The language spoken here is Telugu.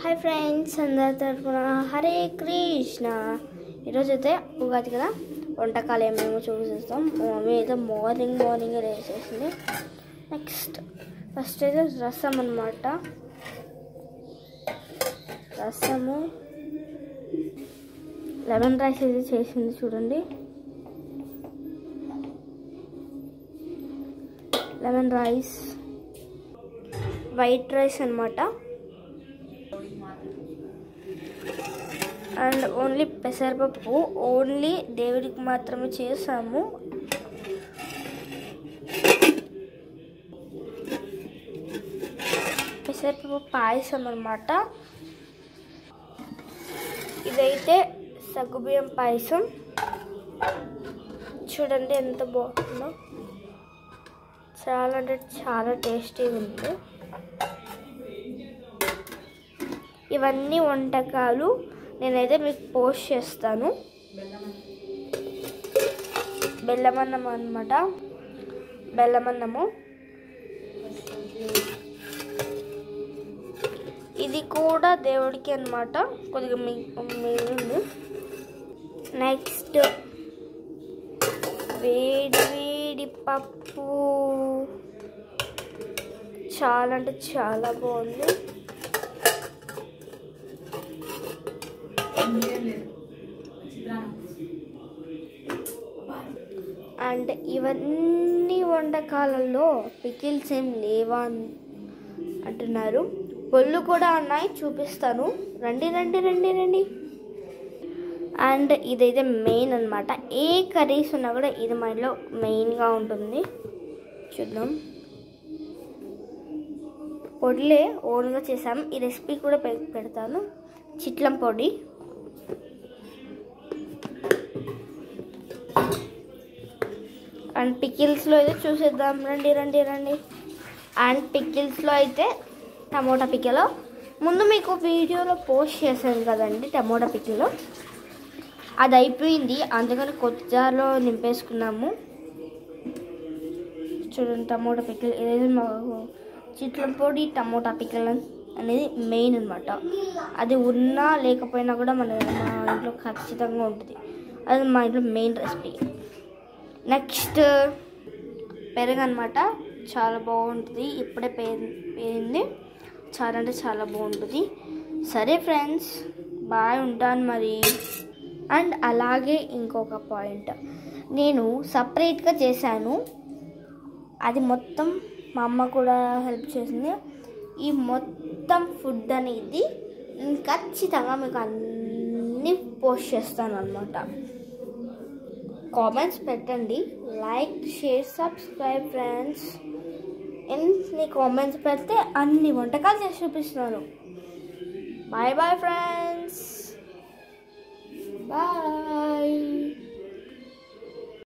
హాయ్ ఫ్రెండ్స్, అందరి తరపున హరే కృష్ణ. ఈరోజు అయితే ఉగాది కదా, వంటకాలు ఏమేమో చూసేస్తాం. మమ్మీ అయితే మార్నింగ్ వేసేసింది. ఫస్ట్ అయితే రసం అన్నమాట. రసము లెమన్ రైస్ అయితే చేసింది చూడండి. లెమన్ రైస్, వైట్ రైస్ అన్నమాట. అండ్ ఓన్లీ పెసరపప్పు, ఓన్లీ దేవుడికి మాత్రమే చేసాము. పెసరపప్పు పాయసం అన్నమాట. ఇదైతే సగ్గుబియ్యం పాయసం. చూడండి ఎంత బాగుందో, చాలా అంటే చాలా టేస్టీగా ఉంది. ఇవన్నీ వంటకాలు నేనైతే మీకు పోస్ట్ చేస్తాను. బెల్లమన్నం అన్నమాట. బెల్లమన్నము ఇది కూడా దేవుడికి అన్నమాట, కొద్దిగా మిగిలింది. నెక్స్ట్ వేడి పప్పు, చాలా అంటే చాలా బాగుంది. అండ్ ఇవన్నీ వంటకాలలో పికిల్స్ ఏం లేవా అంటున్నారు. పొల్లు కూడా ఉన్నాయి, చూపిస్తాను. రండి. అండ్ ఇదైతే మెయిన్ అన్నమాట. ఏ కర్రీస్ ఉన్నా కూడా ఇది మా ఇంట్లో మెయిన్గా ఉంటుంది. చూద్దాం. పొడిలే ఓన్గా చేసాము. ఈ రెసిపీ కూడా పెడతాను. చిట్లం పొడి, అండ్ పికిల్స్లో అయితే చూసేద్దాం. రండి. అండ్ పికిల్స్లో అయితే టమోటా పికిల్ ముందు మీకు వీడియోలో పోస్ట్ చేశాను కదండి. టమోటా పికిల్ అది అయిపోయింది, అందుకని కొత్త జార్లో నింపేసుకున్నాము. చూడండి టమోటా పికిల్. ఏదైతే మాకు చిట్లం పొడి, టమోటా పికిల్ అనేది మెయిన్ అన్నమాట. అది ఉన్నా లేకపోయినా కూడా మా ఇంట్లో ఖచ్చితంగా ఉంటుంది. అది మా ఇంట్లో మెయిన్ రెసిపీ. నెక్స్ట్ పెరుగు అన్నమాట. చాలా బాగుంటుంది. ఇప్పుడే పేరింది. చాలా అంటే చాలా బాగుంటుంది. సరే ఫ్రెండ్స్, బాయ్, ఉంటాను మరి. అండ్ అలాగే ఇంకొక పాయింట్, నేను సపరేట్గా చేశాను. అది మొత్తం మా అమ్మ కూడా హెల్ప్ చేసింది. ఈ మొత్తం ఫుడ్ అనేది ఖచ్చితంగా మీకు అన్నీ పోస్ట్ చేస్తాను అన్నమాట. కామెంట్స్ పెట్టండి, లైక్, షేర్, సబ్స్క్రైబ్ ఫ్రెండ్స్. ఎన్ని కామెంట్స్ పెడితే అన్ని వంటకాలు చేసి చూపిస్తున్నాను. Bye friends, bye.